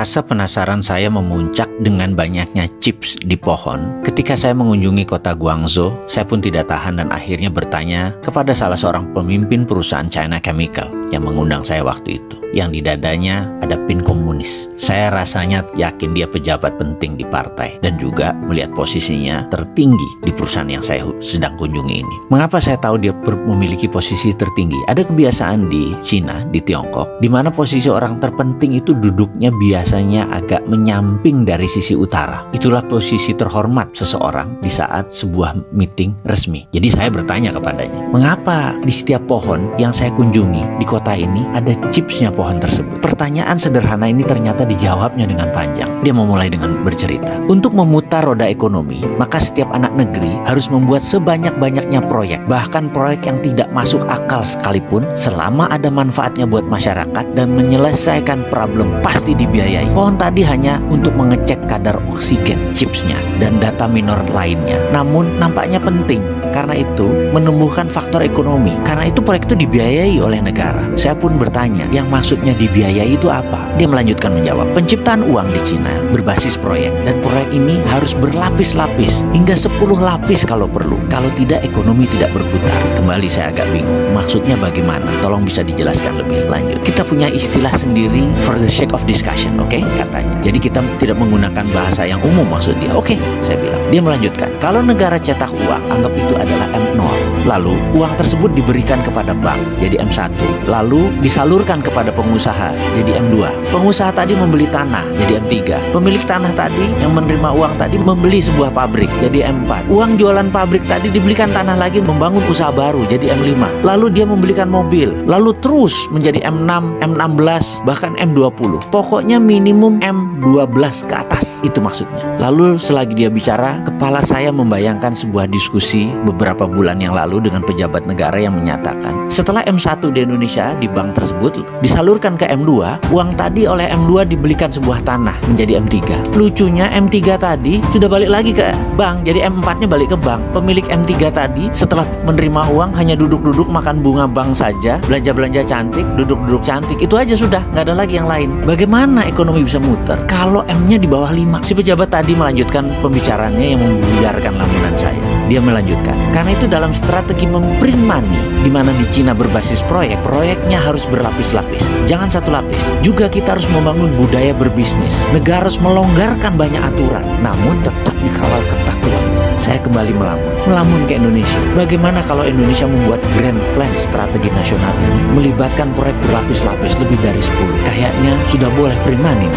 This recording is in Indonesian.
Rasa penasaran saya memuncak dengan banyaknya chips di pohon. Ketika saya mengunjungi kota Guangzhou, saya pun tidak tahan dan akhirnya bertanya kepada salah seorang pemimpin perusahaan China Chemical yang mengundang saya waktu itu. Yang di dadanya ada pin komunis. Saya rasanya yakin dia pejabat penting di partai dan juga melihat posisinya tertinggi di perusahaan yang saya sedang kunjungi ini. Mengapa saya tahu dia memiliki posisi tertinggi? Ada kebiasaan di Cina, di Tiongkok, di mana posisi orang terpenting itu duduknya biasanya agak menyamping dari sisi utara. Itulah posisi terhormat seseorang di saat sebuah meeting resmi. Jadi saya bertanya kepadanya, mengapa di setiap pohon yang saya kunjungi di kota ini ada chipsnya pohon tersebut? Pertanyaan sederhana ini ternyata dijawabnya dengan panjang. Dia memulai dengan bercerita, untuk memutar roda ekonomi, maka setiap anak negeri harus membuat sebanyak-banyaknya proyek, bahkan proyek yang tidak masuk akal sekalipun, selama ada manfaatnya buat masyarakat dan menyelesaikan problem pasti dibiayai. Pohon tadi hanya untuk mengecek kadar oksigen chipsnya dan data minor lainnya. Namun nampaknya penting, karena itu menumbuhkan faktor ekonomi. Karena itu proyek itu dibiayai oleh negara. Saya pun bertanya, yang maksudnya dibiayai itu apa? Dia melanjutkan menjawab, penciptaan uang di Cina berbasis proyek, dan proyek ini harus berlapis-lapis hingga 10 lapis kalau perlu. Kalau tidak, ekonomi tidak berputar. Kembali saya agak bingung, maksudnya bagaimana? Tolong bisa dijelaskan lebih lanjut. Kita punya istilah sendiri for the sake of discussion, oke? Katanya. Jadi kita tidak menggunakan bahasa yang umum maksud dia. Oke, saya bilang. Dia melanjutkan, kalau negara cetak uang, anggap itu adalah M0. Lalu uang tersebut diberikan kepada bank, jadi M1. Lalu disalurkan kepada pengusaha, jadi M2. Pengusaha tadi membeli tanah, jadi M3. Pemilik tanah tadi yang menerima uang tadi membeli sebuah pabrik, jadi M4. Uang jualan pabrik tadi dibelikan tanah lagi membangun usaha baru, jadi M5. Lalu dia membelikan mobil, lalu terus menjadi M6, M16, bahkan M20. Pokoknya minimum M12 ke atas, itu maksudnya. Lalu selagi dia bicara, kepala saya membayangkan sebuah diskusi beberapa bulan yang lalu dengan pejabat negara yang menyatakan, setelah M1 di Indonesia di bank tersebut disalurkan ke M2, uang tadi oleh M2 dibelikan sebuah tanah menjadi M3. Lucunya M3 tadi sudah balik lagi ke bank, jadi M4-nya balik ke bank. Pemilik M3 tadi setelah menerima uang hanya duduk-duduk makan bunga bank saja, belanja-belanja cantik, duduk-duduk cantik, itu aja sudah, nggak ada lagi yang lain. Bagaimana ekonomi bisa muter kalau M-nya di bawah 5? Si pejabat tadi melanjutkan pembicaraannya yang membuyarkan lamunan saya. Dia melanjutkan, karena itu dalam strategi memprint money, di mana di Cina berbasis proyek, proyeknya harus berlapis-lapis, jangan satu lapis. Juga kita harus membangun budaya berbisnis. Negara harus melonggarkan banyak aturan, namun tetap dikawal ketat uangnya. Saya kembali melamun ke Indonesia. Bagaimana kalau Indonesia membuat grand plan strategi nasional ini, melibatkan proyek berlapis-lapis lebih dari 10? Kayaknya sudah boleh print money.